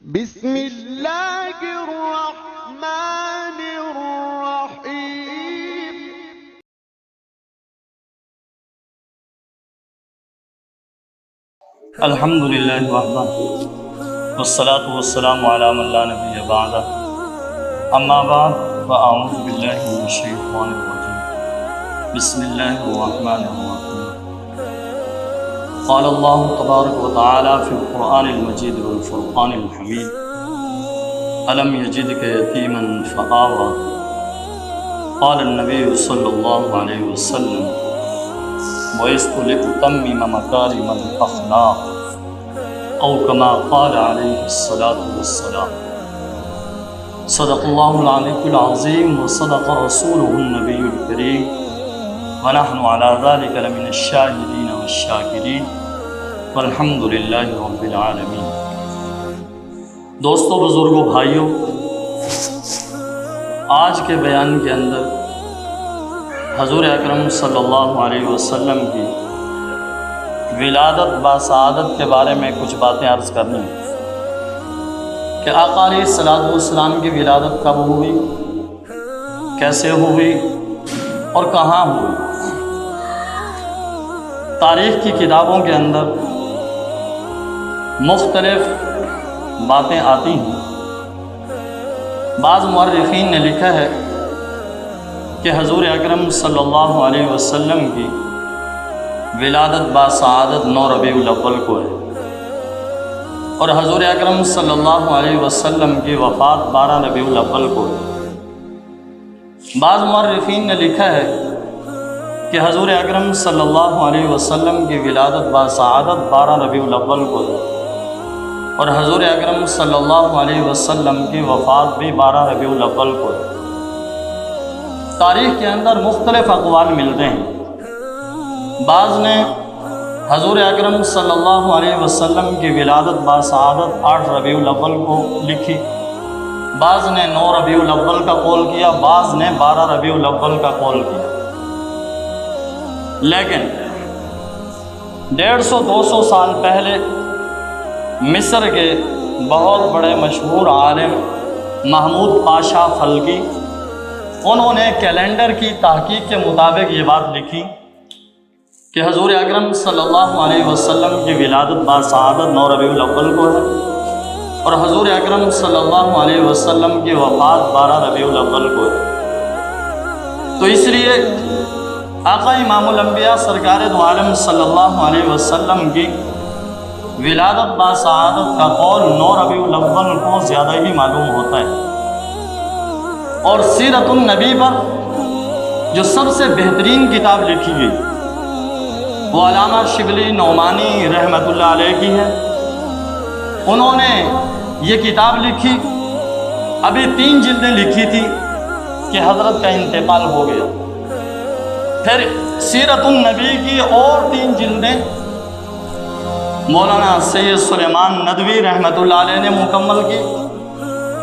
بسم اللہ الرحمن الرحیم۔ الحمد للہ وحدہ والصلاة والسلام علی من لا نبی بعدہ، اما بعد فاعوذ باللہ من الشیطان الرجیم، بسم اللہ الرحمن الرحیم۔ قال اللہ تبارک و تعالی فی القرآن المجید والفرقان الحمید، الم یجدک یتیما فآوی۔ قال النبی صلی اللہ علیہ وسلم وَإِسْتُ لِأُتَمِّمَ مَكَارِمَ الْأَخْلَاقِ أو كما قال عليه الصلاة والسلام۔ صدق اللہ العلی العظیم وصدق رسولہ النبی الکریم ونحن على ذلك لمن الشاہدین والشاکرین والحمد للہ رب العالمین۔ دوستو، بزرگوں، بھائیوں، آج کے بیان کے اندر حضور اکرم صلی اللہ علیہ وسلم کی ولادت باسعادت کے بارے میں کچھ باتیں عرض کرنی ہیں کہ آقا علیہ الصلوۃ والسلام کی ولادت کب ہوئی، کیسے ہوئی اور کہاں ہوئی۔ تاریخ کی کتابوں کے اندر مختلف باتیں آتی ہیں۔ بعض مورخین نے لکھا ہے کہ حضور اکرم صلی اللہ علیہ وسلم کی ولادت باسعادت 9 ربیع الاول کو ہے، اور حضور اکرم صلی اللہ علیہ وسلم کی وفات 12 ربیع الاول کو ہے۔ بعض مورخین نے لکھا ہے کہ حضور اکرم صلی اللہ علیہ وسلم کی ولادت باسعادت 12 ربیع الاول کو ہے، اور حضور اکرم صلی اللہ علیہ وسلم کی وفات بھی 12 ربیع الاول کو ہے۔ تاریخ کے اندر مختلف اقوال ملتے ہیں۔ بعض نے حضور اکرم صلی اللہ علیہ وسلم کی ولادت باسعادت 8 ربیع الاول کو لکھی، بعض نے 9 ربیع الاول کا قول کیا، بعض نے 12 ربیع الاول کا قول کیا۔ لیکن 150-200 سال پہلے مصر کے بہت بڑے مشہور عالم محمود پاشا فلکی، انہوں نے کیلنڈر کی تحقیق کے مطابق یہ بات لکھی کہ حضور اکرم صلی اللہ علیہ وسلم کی ولادت باسعادت 9 ربیع الاول کو ہے، اور حضور اکرم صلی اللہ علیہ وسلم کی وفات 12 ربیع الاول کو ہے۔ تو اس لیے آقا امام الانبیاء سرکار دو عالم صلی اللہ علیہ وسلم کی ولادت باسعادت کا قول 9 ربیع الاول کو زیادہ ہی معلوم ہوتا ہے۔ اور سیرت النبی پر جو سب سے بہترین کتاب لکھی گئی وہ علامہ شبلی نعمانی رحمۃ اللہ علیہ کی ہے۔ انہوں نے یہ کتاب لکھی، ابھی 3 جلدیں لکھی تھی کہ حضرت کا انتقال ہو گیا۔ پھر سیرت النبی کی اور 3 جلدیں مولانا سید سلیمان ندوی رحمۃ اللہ علیہ نے مکمل کی۔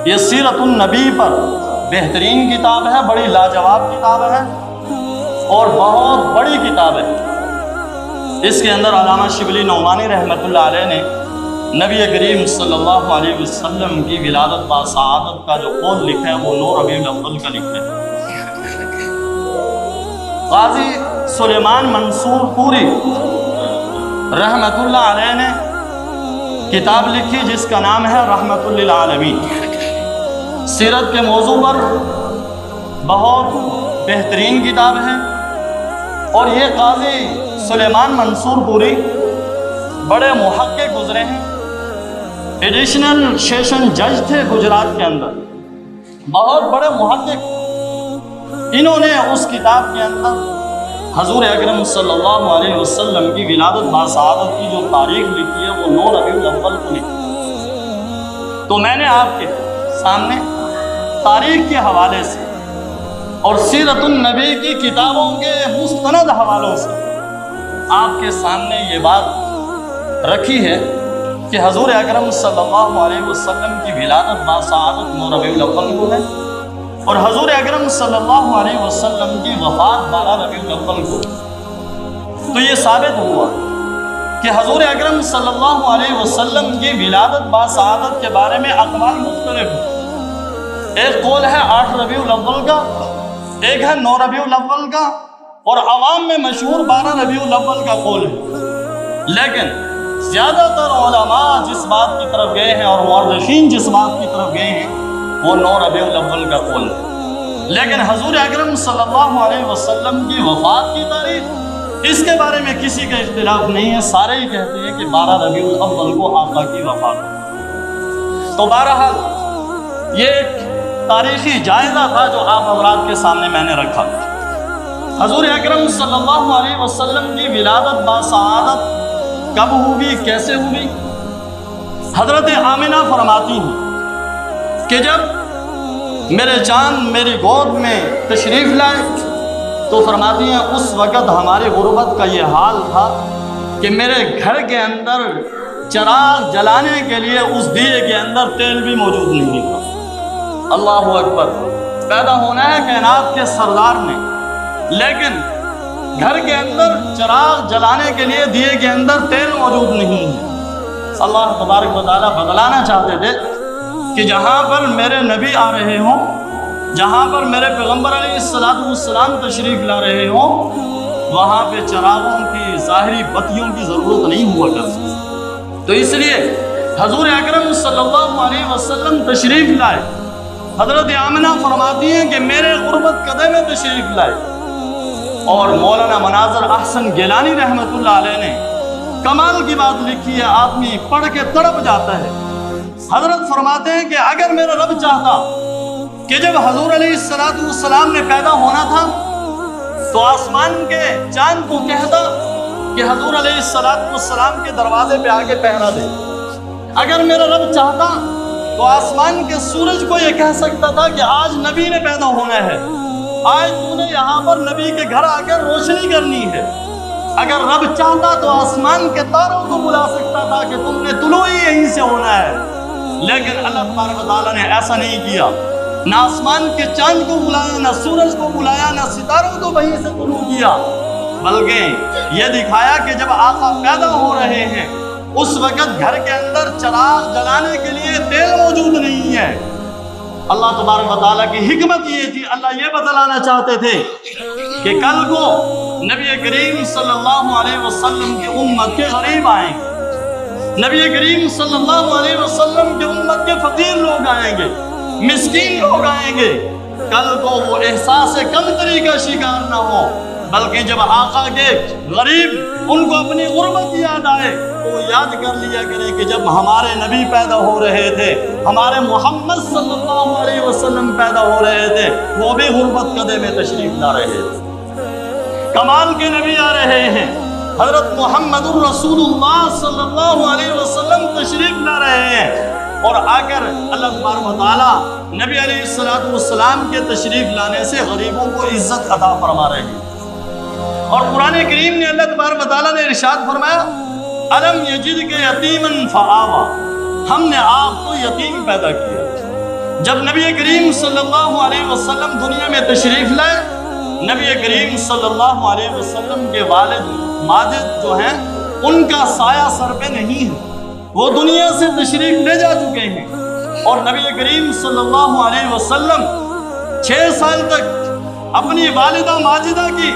یہ سیرت النبی پر بہترین کتاب ہے، بڑی لاجواب کتاب ہے اور بہت بڑی کتاب ہے۔ اس کے اندر علامہ شبلی نعمانی رحمۃ اللہ علیہ نے نبی کریم صلی اللہ علیہ وسلم کی ولادت باسعادت کا جو قول لکھا ہے وہ 9 ربیع الاول کا لکھا ہے۔ قاضی سلیمان منصور پوری رحمۃ اللہ علیہ نے کتاب لکھی جس کا نام ہے رحمۃ للعالمین۔ سیرت کے موضوع پر بہت بہترین کتاب ہے، اور یہ قاضی سلیمان منصور پوری بڑے محقق گزرے ہیں، ایڈیشنل سیشن جج تھے گجرات کے اندر، بہت بڑے محقق۔ انہوں نے اس کتاب کے اندر حضور اکرم صلی اللہ علیہ وسلم کی ولادت باسعادت کی جو تاریخ لکھی ہے وہ 9 ربیع الاول کو لکھی۔ تو میں نے آپ کے سامنے تاریخ کے حوالے سے اور سیرت النبی کی کتابوں کے مستند حوالوں سے آپ کے سامنے یہ بات رکھی ہے کہ حضور اکرم صلی اللہ علیہ وسلم کی ولادت باسعادت 9 ربیع الاول کو ہے، اور حضور اکرم صلی اللہ علیہ وسلم کی وفات 12 ربیع الاول کو۔ تو یہ ثابت ہوا کہ حضور اکرم صلی اللہ علیہ وسلم کی ولادت باسعادت کے بارے میں اقوال مختلف ہیں۔ ایک قول ہے 8 ربیع الاول کا، ایک ہے 9 ربیع الاول کا، اور عوام میں مشہور 12 ربیع الاول کا قول ہے۔ لیکن زیادہ تر علماء جس بات کی طرف گئے ہیں اور مورخین جس بات کی طرف گئے ہیں وہ 9 ربیع الاول کا قول ہے۔ لیکن حضور اکرم صلی اللہ علیہ وسلم کی وفات کی تاریخ اس کے بارے میں کسی کا اختلاف نہیں ہے، سارے ہی کہتے ہیں کہ 12 ربیع الاول کو آقا کی وفات ہے۔ تو بہرحال یہ ایک تاریخی جائزہ تھا جو آپ حضرات کے سامنے میں نے رکھا۔ حضور اکرم صلی اللہ علیہ وسلم کی ولادت باسعادت کب ہوئی، کیسے ہوئی؟ حضرت آمنہ فرماتی ہیں کہ جب میرے چاند میری گود میں تشریف لائے تو فرماتی ہیں اس وقت ہماری غربت کا یہ حال تھا کہ میرے گھر کے اندر چراغ جلانے کے لیے اس دیے کے اندر تیل بھی موجود نہیں تھا۔ اللہ اکبر، پیدا ہونا ہے کائنات کے سردار نے، لیکن گھر کے اندر چراغ جلانے کے لیے دیے کے اندر تیل موجود نہیں ہے۔ اللہ تبارک و تعالیٰ بتلانا چاہتے تھے کہ جہاں پر میرے نبی آ رہے ہوں، جہاں پر میرے پیغمبر علیہ السلام تشریف لا رہے ہوں، وہاں پہ چراغوں کی ظاہری بتیوں کی ضرورت نہیں ہوا کرتی۔ تو اس لیے حضور اکرم صلی اللہ علیہ وسلم تشریف لائے۔ حضرت آمنہ فرماتی ہیں کہ میرے غربت قدے میں تشریف لائے، اور مولانا مناظر احسن گیلانی رحمۃ اللہ علیہ نے کمال کی بات لکھی ہے، آدمی پڑھ کے تڑپ جاتا ہے۔ حضرت فرماتے ہیں کہ اگر میرا رب چاہتا کہ جب حضور علیہ السلام نے پیدا ہونا تھا تو آسمان کے چاند کو کہتا کہ حضور علیہ السلام کے دروازے پہ آگے پہرا دے۔ اگر میرا رب چاہتا تو آسمان کے سورج کو یہ کہہ سکتا تھا کہ آج نبی نے پیدا ہونا ہے، آج تو نے یہاں پر نبی کے گھر آ کر روشنی کرنی ہے۔ اگر رب چاہتا تو آسمان کے تاروں کو بلا سکتا تھا کہ تم نے طلوع یہیں سے ہونا ہے، لیکن اللہ تبارک و تعالیٰ نے ایسا نہیں کیا۔ نہ آسمان کے چاند کو بلایا، نہ سورج کو بلایا، نہ ستاروں کو وہیں سے طلوع کیا، بلکہ یہ دکھایا کہ جب آقا پیدا ہو رہے ہیں اس وقت گھر کے اندر چراغ جلانے کے لیے تیل موجود نہیں ہے۔ اللہ تبارک و تعالیٰ کی حکمت یہ تھی، اللہ یہ بتلانا چاہتے تھے کہ کل کو نبی کریم صلی اللہ علیہ وسلم کی امت کے غریب آئیں گے، نبی کریم صلی اللہ علیہ وسلم کی امت کے فقیر لوگ آئیں گے، مسکین لوگ آئیں گے۔ کل کو وہ احساس کمتری کا شکار نہ ہو، بلکہ جب آقا کے غریب ان کو اپنی غربت یاد آئے تو یاد کر لیا کرے کہ جب ہمارے نبی پیدا ہو رہے تھے، ہمارے محمد صلی اللہ علیہ وسلم پیدا ہو رہے تھے، وہ بھی غربت قدے میں تشریف لا رہے تھے۔ کمال کے نبی آ رہے ہیں، حضرت محمد الرسول اللہ صلی اللہ علیہ وسلم تشریف لا رہے ہیں، اور آ کر اللہ تبارک و تعالیٰ نبی علیہ السلام کے تشریف لانے سے غریبوں کو عزت عطا فرما رہے ہیں۔ اور قرآن کریم نے اللہ تبارک و تعالیٰ نے ارشاد فرمایا الم یجدک یتیما فآویٰ، ہم نے آپ کو یتیم پیدا کیا۔ جب نبی کریم صلی اللہ علیہ وسلم دنیا میں تشریف لائے، نبی کریم صلی اللہ علیہ وسلم کے والد ماجد جو ہیں ان کا سایہ سر پہ نہیں ہے، وہ دنیا سے تشریف لے جا چکے ہیں، اور نبی کریم صلی اللہ علیہ وسلم 6 سال تک اپنی والدہ ماجدہ کی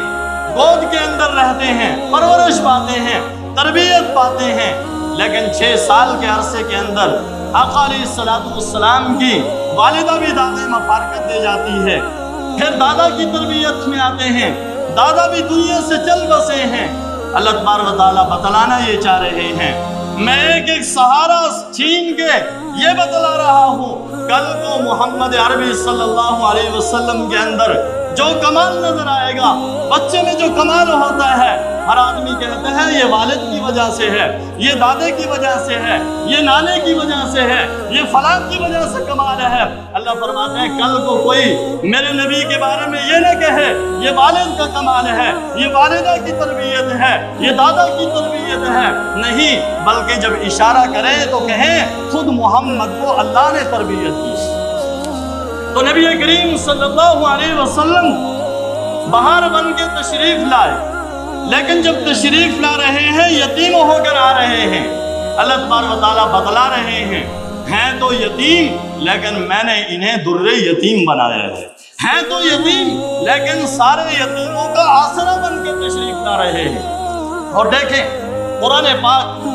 گود کے اندر رہتے ہیں، پرورش پاتے ہیں، تربیت پاتے ہیں، لیکن 6 سال کے عرصے کے اندر آقا علیہ السلام کی والدہ بھی دادے مفارقت دے جاتی ہے، پھر دادا کی تربیت میں آتے ہیں، دادا بھی دنیا سے چل بسے ہیں۔ اللہ تبارک و تعالیٰ بتلانا یہ چاہ رہے ہیں، میں ایک ایک سہارا چھین کے یہ بتلا رہا ہوں، کل کو محمد عربی صلی اللہ علیہ وسلم کے اندر جو کمال نظر آئے گا، بچے میں جو کمال ہوتا ہے، ہر آدمی کہتا ہے یہ والد کی وجہ سے ہے، یہ دادے کی وجہ سے ہے، یہ نانے کی وجہ سے ہے، یہ فلاں کی وجہ سے کمال ہے۔ اللہ فرماتے ہیں کل کو کوئی میرے نبی کے بارے میں یہ نہ کہے یہ والد کا کمال ہے، یہ والدہ کی تربیت ہے، یہ دادا کی تربیت ہے، نہیں، بلکہ جب اشارہ کریں تو کہیں خود محمد کو اللہ نے تربیت کی۔ تو نبی کریم صلی اللہ علیہ وسلم بہار بن کے تشریف لائے، لیکن جب تشریف لا رہے ہیں یتیم ہو کر آ رہے ہیں، اللہ تبارک و تعالیٰ بتلا رہے ہیں تو یتیم لیکن میں نے انہیں در یتیم بنایا ہے تو یتیم لیکن سارے یتیموں کا آسرا بن کے تشریف لا رہے ہیں۔ اور دیکھیں قرآن پاک،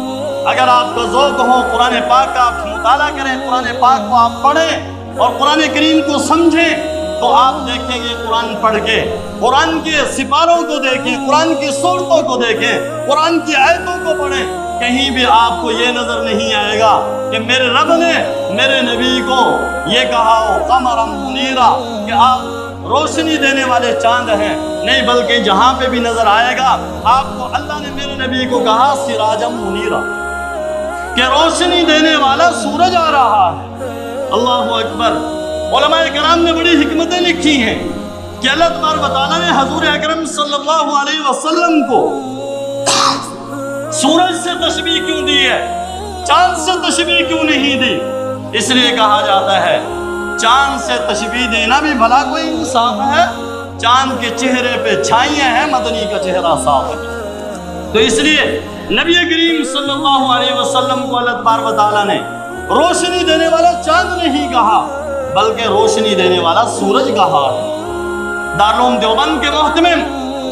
اگر آپ کو ذوق ہو قرآن پاک کا آپ مطالعہ کریں، قرآن پاک کو آپ پڑھیں اور قرآن کریم کو سمجھیں تو آپ دیکھیں گے قرآن پڑھ کے قرآن کے سپاروں کو دیکھیں، قرآن کی صورتوں کو دیکھیں، قرآن کی آیتوں کو پڑھیں، کہیں بھی آپ کو یہ نظر نہیں آئے گا کہ میرے رب نے میرے نبی کو یہ کہا ہو قمرا منیرا کہ آپ روشنی دینے والے چاند ہیں، نہیں بلکہ جہاں پہ بھی نظر آئے گا آپ کو اللہ نے میرے نبی کو کہا سراجا منیرا کہ روشنی دینے والا سورج آ رہا ہے۔ اللہ اکبر۔ علماء کرام نے بڑی حکمتیں لکھی ہیں کہ اللہ تبارک و تعالیٰ نے حضور اکرم صلی اللہ علیہ وسلم کو سورج سے تشبیہ کیوں دی ہے، چاند سے تشبیہ کیوں نہیں دی؟ اس لیے کہا جاتا ہے چاند سے تشبیہ دینا بھی بھلا کوئی انصاف ہے؟ چاند کے چہرے پہ چھائیاں ہیں، مدنی کا چہرہ صاف ہے۔ تو اس لیے نبی کریم صلی اللہ علیہ وسلم کو اللہ تبارک و تعالیٰ نے روشنی دینے والا چاند نہیں کہا بلکہ روشنی دینے والا سورج کہا ہے۔ دارالعلوم دیوبند کے محتمم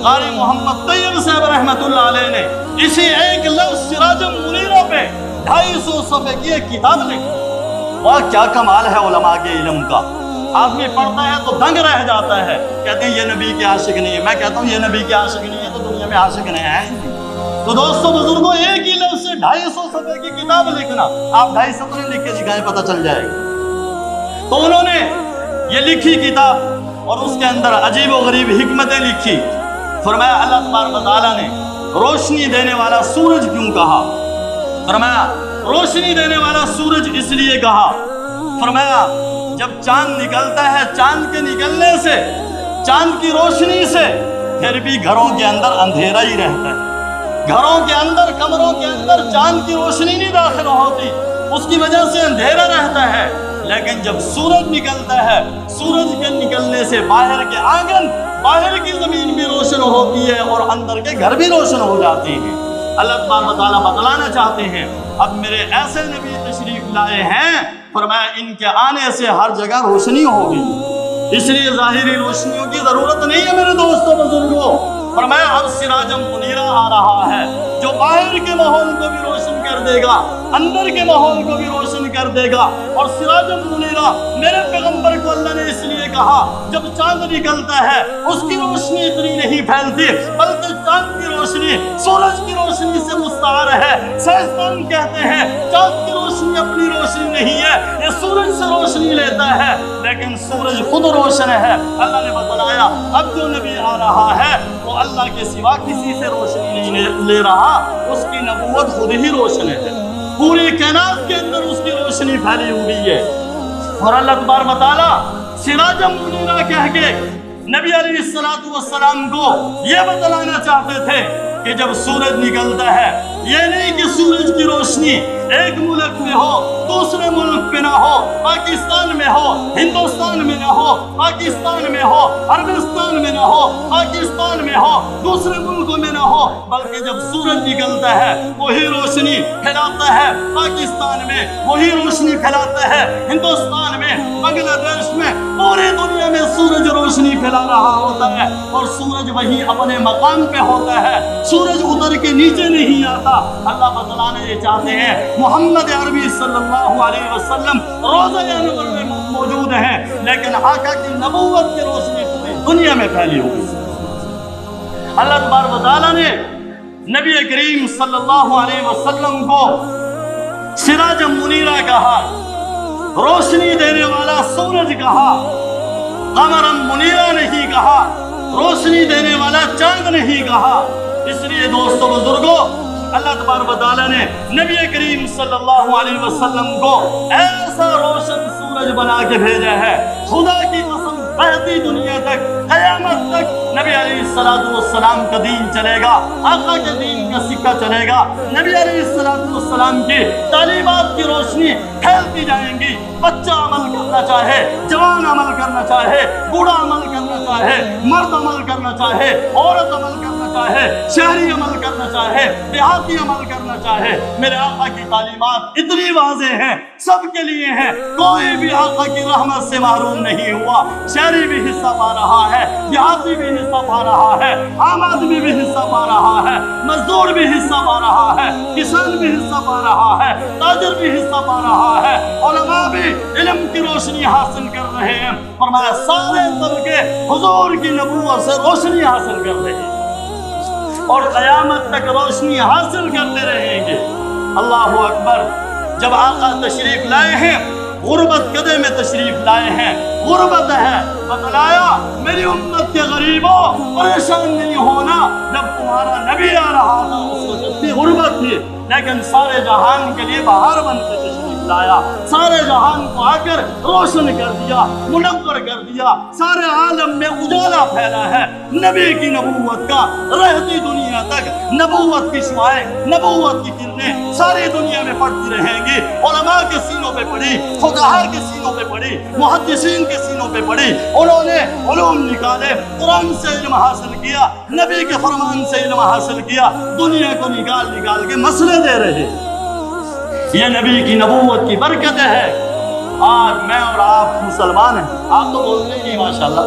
قاری محمد طیب صاحب رحمۃ اللہ علیہ نے اسی ایک لفظ سراج منیرہ پہ 250 صفحے کی ایک کتاب لکھی۔ واہ کیا کمال ہے علماء کے علم کا، آدمی پڑھتا ہے تو دنگ رہ جاتا ہے، کہتے ہیں یہ نبی کے عاشق نہیں ہے، میں کہتا ہوں یہ نبی کے عاشق نہیں ہے تو دنیا میں عاشق نہیں ہے۔ تو دوستو بزرگوں، ایک ہی لفظ سے 250 صفحے کی کتاب لکھنا، آپ 2.5 سطریں لکھ کے دکھائیں پتہ چل جائے گا۔ تو انہوں نے یہ لکھی کتاب اور اس کے اندر عجیب و غریب حکمتیں لکھی۔ فرمایا اللہ تبارک و تعالیٰ نے روشنی دینے والا سورج کیوں کہا؟ فرمایا روشنی دینے والا سورج اس لیے کہا، فرمایا جب چاند نکلتا ہے، چاند کے نکلنے سے، چاند کی روشنی سے پھر بھی گھروں کے اندر اندھیرا ہی رہتا ہے، گھروں کے اندر کمروں کے اندر چاند کی روشنی نہیں داخل ہوتی، اس کی وجہ سے اندھیرا رہتا ہے۔ لیکن جب سورج نکلتا ہے، سورج کے نکلنے سے باہر کے آنگن، باہر کی زمین بھی روشن ہوتی ہے اور اندر کے گھر بھی روشن ہو جاتے ہیں۔ اللہ تبارک و تعالیٰ بتلانا چاہتے ہیں اب میرے ایسے نبی تشریف لائے ہیں، فرمایا ان کے آنے سے ہر جگہ روشنی ہوگی، اس لیے ظاہری روشنیوں کی ضرورت نہیں ہے میرے دوستوں بزرگوں۔ فرمایا اب سراج منیرہ آ رہا ہے جو باہر کے ماحول کو بھی روشن کر دے گا، اندر کے ماحول کو بھی روشن کر دے گا۔ اور سراج منیرہ میرے پیغمبر کو اللہ نے اس لیے کہا جب چاند نکلتا ہے اس کی روشنی اتنی نہیں پھیلتی بلکہ چاند کی روشنی سورج کی روشنی سے مستعار ہے۔ سائنسدان کہتے ہیں چاند کی روشنی اپنی روشنی نہیں ہے، یہ سورج سے روشنی لیتا ہے، لیکن سورج خود روشن ہے۔ اللہ نے بتلایا اب جو نبی آ رہا ہے وہ اللہ کے سوا کسی سے روشنی نہیں لے رہا، اس کی نبوت خود ہی روشن ہے، پوری کائنات کے اندر اس کی روشنی پھیلی ہوئی ہے۔ اور اللہ تبارک و تعالیٰ سراج منیرہ کہہ کے نبی علیہ السلام کو یہ بتلانا چاہتے تھے کہ جب سورج نکلتا ہے، یہ نہیں کہ سورج کی روشنی ایک ملک میں ہو دوسرے ملک پہ نہ ہو، پاکستان میں ہو ہندوستان میں نہ ہو، پاکستان میں ہو عربستان میں نہ ہو، پاکستان میں ہو دوسرے ملکوں میں نہ ہو، بلکہ جب سورج نکلتا ہے وہی روشنی پھیلاتا ہے پاکستان میں، وہی روشنی پھیلاتا ہے ہندوستان میں، بنگلہ دیش میں، پوری دنیا میں سورج روشنی پھیلا رہا ہوتا ہے۔ اور سورج وہی اپنے مقام پہ ہوتا ہے، سورج اتر کے نیچے نہیں آتا۔ اللہ بتلانا یہ چاہتے ہیں محمد عربی صلی اللہ علیہ وسلم روزہ انور میں موجود ہیں، لیکن آقا کی نبوت کی روشنی پوری دنیا میں پھیلی ہوئی۔ اللہ تبارک و تعالیٰ نے نبی کریم صلی اللہ علیہ وسلم کو سراج منیرہ کہا، روشنی دینے والا سورج کہا، قمر منیرہ نہیں کہا، روشنی دینے والا چاند نہیں کہا۔ اس لیے دوستو بزرگوں، اللہ تبارک و تعالیٰ نے نبی کریم صلی اللہ علیہ وسلم کو ایسا روشن سورج بنا کے بھیجا ہے، خدا کی قسم بہتی دنیا تک قیامت تک نبی علیہ السلام کا دین چلے گا، آقا کے دین کا سکہ چلے گا، نبی علیہ السلام کی تعلیمات کی روشنی پھیلتی جائیں گی۔ بچہ عمل کرنا چاہے، جوان عمل کرنا چاہے، بوڑھا عمل کرنا چاہے، مرد عمل کرنا چاہے، عورت عمل کرنا چاہے، چاہے شہری عمل کرنا چاہے دیہاتی عمل کرنا چاہے، میرے آقا کی تعلیمات اتنی واضح ہیں، سب کے لیے ہیں، کوئی بھی آقا کی رحمت سے محروم نہیں ہوا۔ شہری بھی حصہ پا رہا ہے، دیہاتی بھی حصہ پا رہا ہے، عام آدمی بھی حصہ پا رہا ہے، مزدور بھی حصہ پا رہا ہے، کسان بھی حصہ پا رہا ہے، تاجر بھی حصہ پا رہا ہے، علماء بھی علم کی روشنی حاصل کر رہے ہیں۔ فرمایا سارے طبقے حضور کی نبوت سے روشنی حاصل کر رہے ہیں اور قیامت تک روشنی حاصل کرتے رہیں گے۔ اللہ اکبر۔ جب آقا تشریف لائے ہیں، غربت قدے میں تشریف لائے ہیں، غربت ہے، بتلایا میری امت کے غریبوں پریشان نہیں ہونا۔ جب تمہارا نبی آ رہا تھا اس وقت بھی غربت تھی، لیکن سارے جہان کے لیے بہار بن کے تشریف لایا، سارے جہان کو آ کر روشن کر دیا، منور کر دیا، سارے عالم میں اجالا پھیلا ہے نبی کی نبوت کا۔ رہتی دنیا تک نبوت کی شعائیں، نبوت کی کرنیں ساری دنیا میں پڑتی رہیں گی۔ علماء کے سینوں پہ پڑی، فقہاء کے سینوں پہ پڑی، محدثین کے سینوں پہ پڑی، انہوں نے علوم نکالے، قرآن سے علم حاصل کیا، نبی کے فرمان سے علم حاصل کیا، دنیا کو نکال کے مسئلے دے رہے۔ یہ نبی کی نبوت کی برکت ہے۔ آج میں اور آپ مسلمان ہیں، آپ تو بولتے ہی نہیں ماشاءاللہ،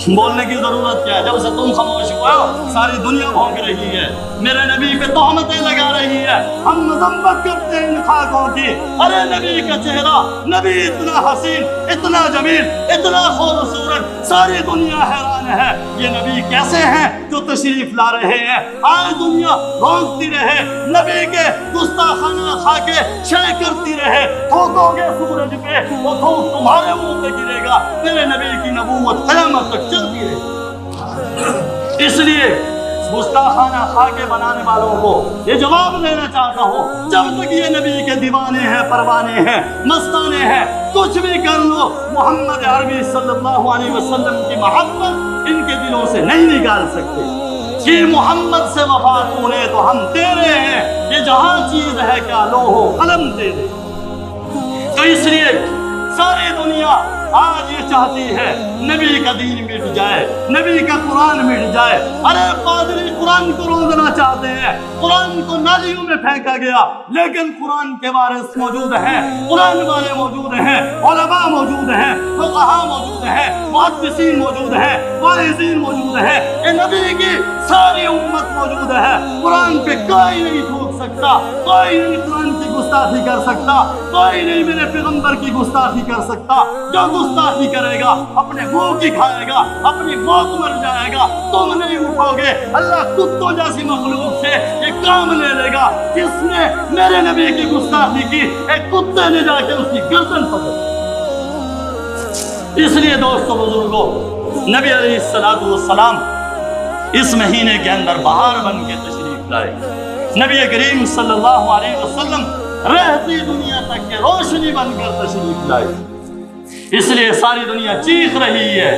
بولنے کی ضرورت کیا ہے؟ جب سے تم خاموش ہوئے ہو ساری دنیا بھونک رہی ہے، میرے نبی پہ تہمتیں لگا رہی ہے، ہم مذمت کرتے ہیں ان خاکوں کی۔ ارے نبی کا چہرہ، نبی اتنا حسین، اتنا جمیل، اتنا خوبصورت، ساری دنیا حیران ہے یہ نبی کیسے ہیں جو تشریف لا رہے ہیں۔ آج دنیا بھونکتی رہے، نبی کے گستاخانہ کھا کے شے کرتی رہے، تھوکو گے سورج پہ وہ تھوک تمہارے منہ پہ گرے گا، میرے نبی کی نبوت قیامت تک چلتی رہے۔ اس لیے گستاخانہ خاکے بنانے والوں کو یہ جواب دینا چاہتا ہوں، جب تک یہ نبی کے دیوانے ہیں، پروانے ہیں، مستانے ہیں، کچھ بھی کر لو، محمد عربی صلی اللہ علیہ وسلم کی محبت ان کے دلوں سے نہیں نکال سکتے۔ یہ محمد سے وفا تو نے تو ہم تیرے ہیں، یہ جہاں چیز ہے کیا لوح و قلم دے دے۔ تو اس لیے ساری دنیا آج یہ چاہتی ہے نبی کا دین مٹ جائے، نبی کا قرآن مٹ جائے۔ ارے پادری قرآن کو روندنا چاہتے ہیں، قرآن کو نالیوں میں پھینکا گیا، لیکن قرآن کے وارث موجود ہیں، قرآن والے موجود ہیں، علماء موجود ہیں، فقہاء موجود ہیں، محدثین موجود ہیں، واعظین موجود ہیں، اے نبی کی ساری امت موجود ہے۔ قرآن پہ کوئی نہیں تھوک سکتا، کوئی نہیں قرآن کی گستاخی کر سکتا، کوئی نہیں میرے پیغمبر کی گستاخی کر سکتا۔ جو گستاخی کرے گا اپنے منہ کی کھائے گا، اپنی موت مر جائے گا، تم نہیں اٹھو گے۔ اللہ کتوں جیسی مخلوق سے یہ کام لے لے گا، جس نے میرے نبی کی گستاخی کی ایک کتے نے جا کے اس کی گردن پکڑ۔ اس لیے دوستو بزرگوں، نبی علیہ السلام اس مہینے کے اندر بہار بن کے تشریف لائے۔ نبی کریم صلی اللہ علیہ وسلم رہتی دنیا تک کے روشنی بن کر تشریف لائے۔ اس لیے ساری دنیا چیخ رہی ہے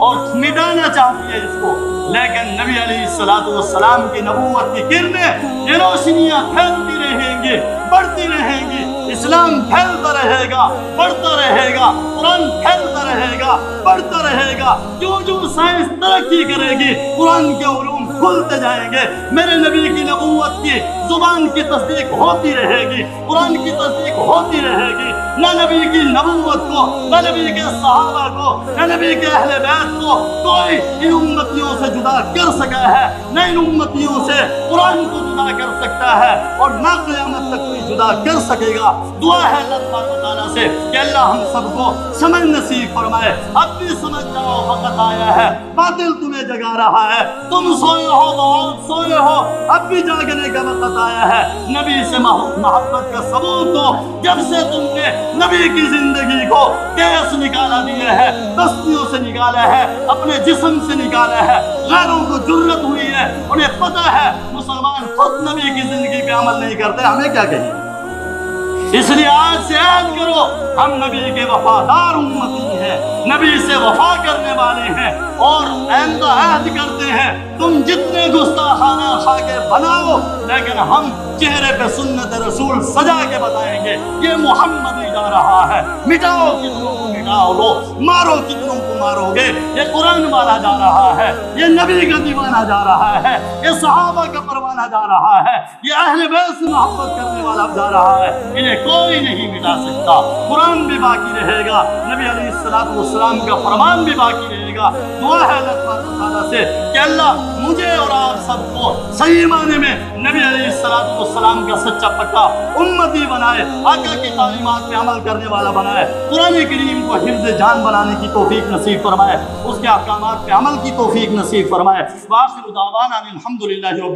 اور مٹانا چاہتی ہے اس کو، لیکن نبی علیہ السلام کی نبوت کی کرنیں یہ روشنیاں پھیلتی رہیں گی، بڑھتی رہیں گی، اسلام پھیلتا رہے گا، بڑھتا رہے گا، قرآن پھیلتا رہے گا، بڑھتا رہے گا۔ جو جو سائنس ترقی کرے گی، قرآن کے علوم کھلتے جائیں گے، میرے نبی کی نبوت کی زبان کی تصدیق ہوتی رہے گی، قرآن کی تصدیق ہوتی رہے گی۔ نہ نبی کی نبوت کو، نہ نبی کے صحابہ کو، نہ نبی کے اہل بیت کو کوئی ان امتیوں سے جدا کر سکا ہے، نہ ان امتیوں سے قرآن کو جدا کر سکتا ہے، اور نہ قیامت تک کوئی جدا کر سکے گا۔ دعا ہے اللہ تعالیٰ سے کہ اللہ ہم سب کو سمجھ نصیب فرمائے۔ اب بھی سمجھ جاؤ وقت آیا ہے، باطل تمہیں جگا رہا ہے، تم سوئے ہو بہت سوئے ہو، اب بھی جاگنے کا وقت آیا ہے۔ نبی سے محبت کا ثبوت دو، جب سے تم نے نبی کی زندگی کو گیس نکالا دیا ہے، بستیوں سے نکالا ہے، اپنے جسم سے نکالا ہے، غیروں کو جرت ہوئی ہے، انہیں پتہ ہے مسلمان خود نبی کی زندگی پہ عمل نہیں کرتے، ہمیں کیا کہیں۔ اس لیے آج سے عہد کرو، ہم نبی کے وفادار امتی ہیں، نبی سے وفا کرنے والے ہیں، اور آئندہ عہد کرتے ہیں تم جتنے گستاخانہ خاکے بناؤ، لیکن ہم چہرے پہ سنت رسول سجا کے بتائیں گے یہ محمد ہی جا رہا ہے۔ مٹاؤ کتنوں کو مٹاؤ۔ ٹکراؤ لو، مارو کتنوں کو مارو گے، یہ قرآن مانا جا رہا ہے، یہ نبی کا دیوانہ جا رہا ہے، یہ صحابہ کا پروانہ جا رہا ہے، یہ اہل بیت سے محبت کرنے والا جا رہا ہے، انہیں کوئی نہیں مٹا سکتا۔ قرآن بھی باقی رہے گا، نبی علیہ السلام کا فرمان بھی باقی رہے گا۔ دعا ہے اللہ تبارک تعالیٰ سے کہ اللہ مجھے اور آپ سب کو صحیح معنی میں نبی علیہ السلام کا سچا پکا امتی بنائے، آقا کی تعلیمات پہ عمل کرنے والا بنائے، قرآن کریم کو حفظ جان بنانے کی توفیق نصیب فرمائے، اس کے احکامات پہ عمل کی توفیق نصیب فرمائے۔ وآخر دعوانا الحمدللہ رب